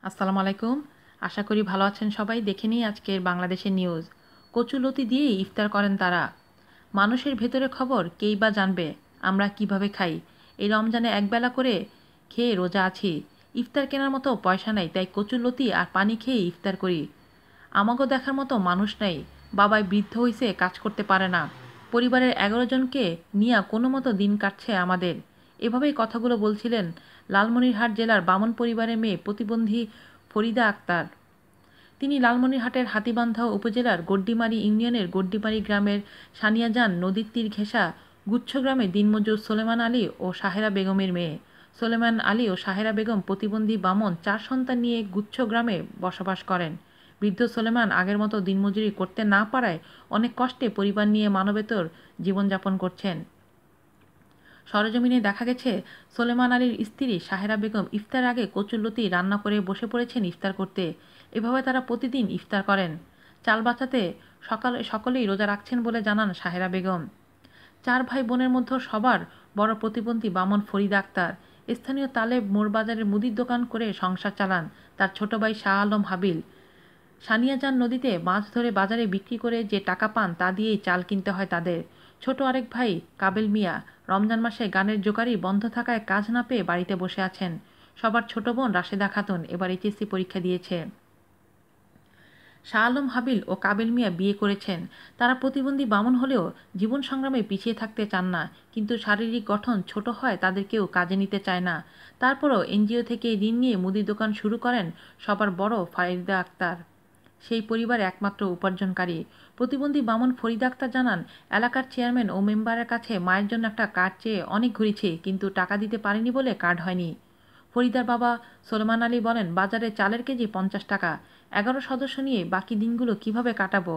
আসসালামু আলাইকুম। আশা করি ভালো আছেন সবাই। দেখে নিই আজকের বাংলাদেশের নিউজ। কচুলতি দিয়ে ইফতার করেন তারা। মানুষের ভেতরে খবর কেই বা জানবে আমরা কিভাবে খাই। এই রমজানে একবেলা করে খেয়ে রোজা আছি। ইফতার কেনার মতো পয়সা নাই, তাই কচুলতি আর পানি খেয়ে ইফতার করি। আমাগো দেখার মতো মানুষ নাই। বাবাই বৃদ্ধ হইছে, কাজ করতে পারে না। পরিবারের 11 জনকে নিয়ে কোনো মতো দিন কাটছে আমাদের। এভাবেই কথাগুলো বলছিলেন লালমনিরহাট জেলার বামন পরিবারের মেয়ে প্রতিবন্ধী ফরিদা আক্তার। তিনি লালমনিরহাটের হাতীবান্ধা উপজেলার গড্ডিমারি ইউনিয়নের গড্ডিমারি গ্রামের সানিয়াজান নদীর তীর ঘেঁষা গুচ্ছ গ্রামে দিনমজুর সোলেমান আলী ও সাহেরা বেগমের মেয়ে। সোলেমান আলী ও সাহেরা বেগম প্রতিবন্ধী বামন 4 সন্তান নিয়ে গুচ্ছ গ্রামে বসবাস করেন। বৃদ্ধ সোলেমান আগের মতো দিনমজুরি করতে না পারায় অনেক কষ্টে পরিবার নিয়ে মানবেতর জীবনযাপন করছেন। সরেজমিনে দেখা গেছে সোলেমান আলীর স্ত্রী সাহেরা বেগম ইফতার আগে কচুরলতি রান্না করে বসে পড়েছেন ইফতার করতে। এভাবে তারা প্রতিদিন ইফতার করেন। চাল বাঁচাতে সকলেই রোজা রাখছেন বলে জানান সাহেরা বেগম। 4 ভাই বোনের মধ্যে সবার বড় প্রতিবন্ধী বামন ফরিদা আক্তার। স্থানীয় তালেব মোড় বাজারের মুদির দোকান করে সংসার চালান। তার ছোট ভাই শাহ আলম হাবিল সানিয়াজান নদীতে মাছ ধরে বাজারে বিক্রি করে যে টাকা পান তা দিয়েই চাল কিনতে হয় তাদের। ছোট আরেক ভাই কাবেল মিয়া রমজান মাসে গানের জোগাড়ি বন্ধ থাকায় কাজ না পেয়ে বাড়িতে বসে আছেন। সবার ছোট বোন রাশেদা খাতুন এবার এইচএসসি পরীক্ষা দিয়েছে। শাহ আলম হাবিল ও কাবেল মিয়া বিয়ে করেছেন। তারা প্রতিবন্ধী বামন হলেও জীবন সংগ্রামে পিছিয়ে থাকতে চান না, কিন্তু শারীরিক গঠন ছোট হয় তাদের কেউ কাজে নিতে চায় না। তারপরও এনজিও থেকে ঋণ নিয়ে মুদির দোকান শুরু করেন সবার বড় ফরিদা আক্তার, সেই পরিবারের একমাত্র উপার্জনকারী। প্রতিবন্ধী বামন ফরিদা আক্তার জানান, এলাকার চেয়ারম্যান ও মেম্বারের কাছে মায়ের জন্য একটা কার্ড চেয়ে অনেক ঘুরেছি, কিন্তু টাকা দিতে পারিনি বলে কার্ড হয়নি। ফরিদার বাবা সোলেমান আলী বলেন, বাজারে চালের কেজি 50 টাকা। 11 সদস্য নিয়ে বাকি দিনগুলো কিভাবে কাটাবো,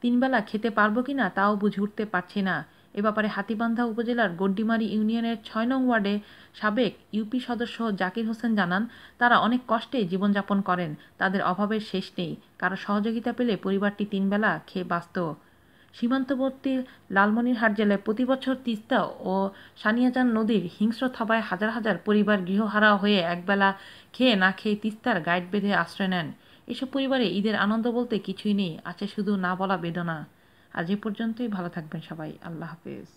3 বেলা খেতে পারবো কিনা তাও বুঝে উঠতে পারছি না। এ ব্যাপারে হাতীবান্ধা উপজেলার গড্ডিমারি ইউনিয়নের 6 নং ওয়ার্ডে সাবেক ইউপি সদস্য জাকির হোসেন জানান, তারা অনেক কষ্টে জীবনযাপন করেন। তাদের অভাবের শেষ নেই। কারো সহযোগিতা পেলে পরিবারটি 3 বেলা খেয়ে বাঁচত। সীমান্তবর্তী লালমনিরহাট জেলায় প্রতিবছর তিস্তা ও সানিয়াজান নদীর হিংস্র থাবায় হাজার হাজার পরিবার গৃহহারা হয়ে একবেলা খেয়ে না খেয়ে তিস্তার গাইড বেঁধে আশ্রয় নেন। এসব পরিবারে ঈদের আনন্দ বলতে কিছুই নেই, আছে শুধু না বলা বেদনা। আজ এ পর্যন্তই। ভালো থাকবেন সবাই। আল্লাহ হাফেজ।